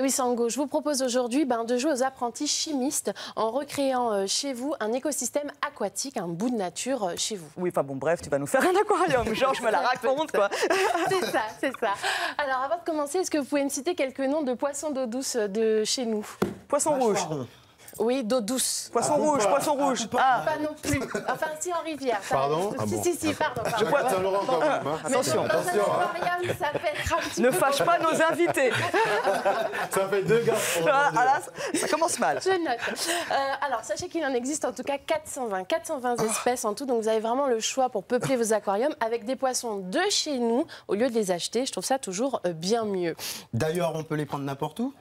Louis Sango. Je vous propose aujourd'hui de jouer aux apprentis chimistes en recréant chez vous un écosystème aquatique, un bout de nature chez vous. Oui, enfin bon, bref, tu vas nous faire un aquarium. Genre, je me la raconte, quoi. C'est ça, c'est ça. Alors, avant de commencer, est-ce que vous pouvez me citer quelques noms de poissons d'eau douce de chez nous? Poisson rouge. Oui, d'eau douce. Poisson rouge, poisson rouge. Ah, pas non plus. Enfin, si, en rivière. Ça... Pardon? Si, pardon. Saint-Laurent quand même. Hein. Attention. Attention. Ça fait être un petit Ne peu... fâche pas nos invités. Ça fait 2 garçons. Ah, là, ça commence mal. Je note. Alors, sachez qu'il en existe en tout cas 420 espèces en tout. Donc, vous avez vraiment le choix pour peupler vos aquariums avec des poissons de chez nous au lieu de les acheter. Je trouve ça toujours bien mieux. D'ailleurs, on peut les prendre n'importe où?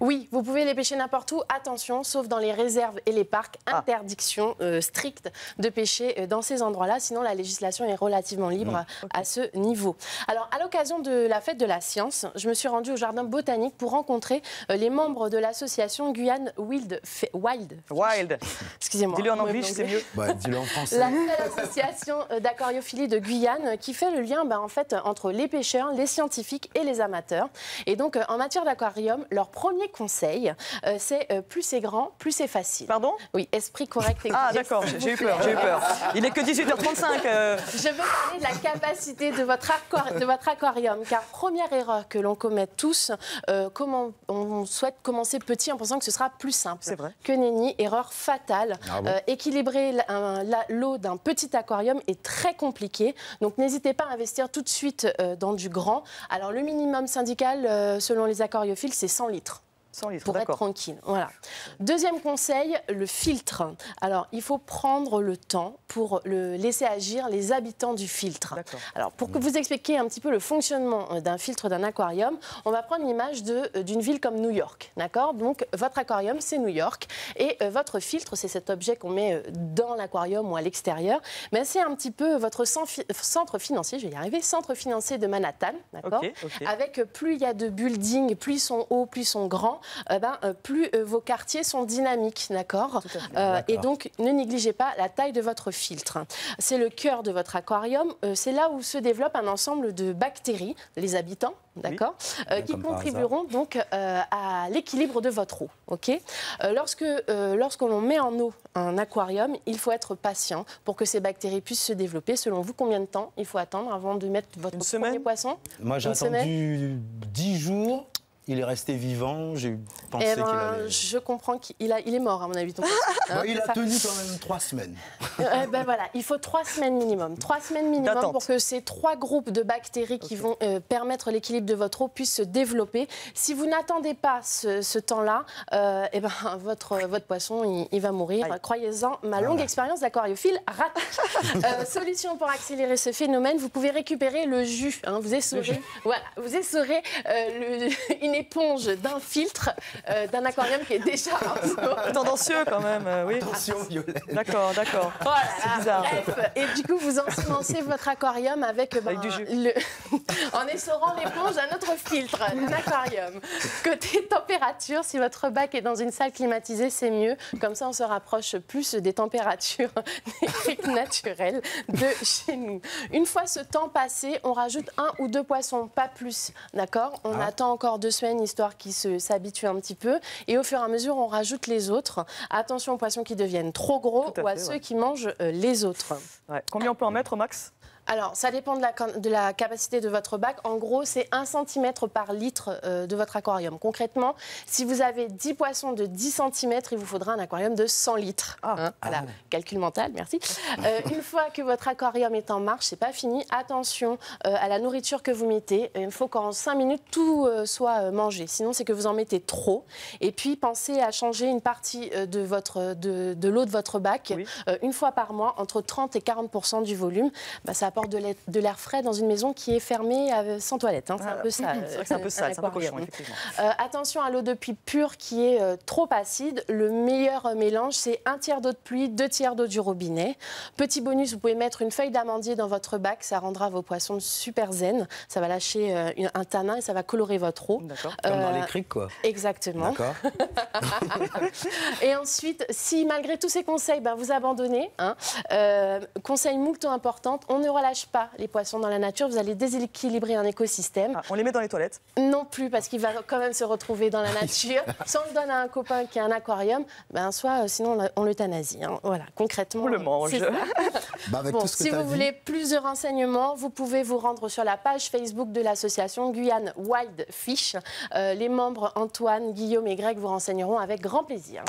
Oui, vous pouvez les pêcher n'importe où, attention, sauf dans les réserves et les parcs. Interdiction stricte de pêcher dans ces endroits-là, sinon la législation est relativement libre à ce niveau. Alors, à l'occasion de la fête de la science, je me suis rendue au jardin botanique pour rencontrer les membres de l'association Guyane Wild. Excusez-moi. Dis-le en anglais, c'est mieux. Bah, dis-le en français. La nouvelle association d'aquariophilie de Guyane qui fait le lien en fait, entre les pêcheurs, les scientifiques et les amateurs. Et donc, en matière d'aquarium, leur premier conseil, c'est plus c'est grand, plus c'est facile. Pardon? Oui, esprit correct. Ah d'accord, j'ai eu peur, j'ai eu peur. Il n'est que 18h35. Je veux parler de la capacité de votre aquarium, car première erreur que l'on commet tous, on souhaite commencer petit en pensant que ce sera plus simple. C'est vrai. Que nenni, erreur fatale. Ah bon? Équilibrer l'eau d'un petit aquarium est très compliqué, donc n'hésitez pas à investir tout de suite dans du grand. Alors le minimum syndical, selon les aquariophiles, c'est 100 litres. 100 litres, pour être tranquille. Voilà. Deuxième conseil, le filtre. Alors, il faut prendre le temps pour laisser agir les habitants du filtre. Alors, pour que vous expliquiez un petit peu le fonctionnement d'un filtre d'un aquarium, on va prendre l'image d'une ville comme New York. D'accord? Donc, votre aquarium, c'est New York. Et votre filtre, c'est cet objet qu'on met dans l'aquarium ou à l'extérieur. Mais c'est un petit peu votre centre financier, je vais y arriver, centre financier de Manhattan. D'accord? Avec plus il y a de buildings, plus ils sont hauts, plus ils sont grands, plus vos quartiers sont dynamiques, d'accord? Et donc, ne négligez pas la taille de votre filtre. C'est le cœur de votre aquarium. C'est là où se développe un ensemble de bactéries, les habitants, d'accord, qui contribueront donc à l'équilibre de votre eau. Okay, lorsqu'on met en eau un aquarium, il faut être patient pour que ces bactéries puissent se développer. Selon vous, combien de temps il faut attendre avant de mettre votre premier poisson? Moi, j'ai attendu 10 jours. Il est resté vivant, j'ai pensé qu'il allait... Je comprends qu'il est mort, à mon avis. Il a tenu quand même 3 semaines. Voilà, il faut 3 semaines minimum. 3 semaines minimum pour que ces 3 groupes de bactéries qui vont permettre l'équilibre de votre eau puissent se développer. Si vous n'attendez pas ce temps-là, votre poisson, il va mourir. Croyez-en, ma longue expérience d'aquariophile rate. Solution pour accélérer ce phénomène, vous pouvez récupérer le jus. Vous essorez, une éponge d'un filtre d'un aquarium qui est déjà un peu tendancieux quand même. Oui. Attention, Violette. D'accord. Voilà, c'est bizarre. Bref. Et du coup, vous ensemencez votre aquarium avec du jus. en essorant l'éponge d'un autre filtre d'un aquarium. Côté température, si votre bac est dans une salle climatisée, c'est mieux. Comme ça, on se rapproche plus des températures naturelles de chez nous. Une fois ce temps passé, on rajoute 1 ou 2 poissons, pas plus. D'accord? On attend encore 2 semaines, histoire qu'ils s'habituent un petit peu. Et au fur et à mesure, on rajoute les autres. Attention aux poissons qui deviennent trop gros ou à ceux qui mangent les autres. Combien on peut en mettre au max? Alors, ça dépend de la capacité de votre bac. En gros, c'est 1 cm par litre de votre aquarium. Concrètement, si vous avez 10 poissons de 10 cm, il vous faudra un aquarium de 100 litres. Voilà, calcul mental, merci. Une fois que votre aquarium est en marche, c'est pas fini. Attention à la nourriture que vous mettez. Il faut qu'en 5 minutes, tout soit mangé. Sinon, c'est que vous en mettez trop. Et puis, pensez à changer une partie de l'eau de votre bac une fois par mois, entre 30 et 40% du volume. Ça apporte de l'air frais dans une maison qui est fermée sans toilette. C'est un peu ça. C'est un peu sale, c'est un peu cochon, effectivement. Attention à l'eau de pluie pure qui est trop acide. Le meilleur mélange, c'est 1/3 d'eau de pluie, 2/3 d'eau du robinet. Petit bonus, vous pouvez mettre une feuille d'amandier dans votre bac. Ça rendra vos poissons super zen. Ça va lâcher un tanin et ça va colorer votre eau. Comme dans les criques, quoi. Exactement. Et ensuite, si malgré tous ces conseils, vous abandonnez, conseil moult important, on ne relâche lâche pas les poissons dans la nature, vous allez déséquilibrer un écosystème. Ah, on les met dans les toilettes? Non plus, parce qu'il va quand même se retrouver dans la nature. Soit on le donne à un copain qui a un aquarium, soit sinon on l'euthanasie. Hein. Voilà, concrètement. On le mange. Avec Bon, tout ce que si t'as vous dit, voulez plus de renseignements, vous pouvez vous rendre sur la page Facebook de l'association Guyane Wild Fish. Les membres Antoine, Guillaume et Greg vous renseigneront avec grand plaisir.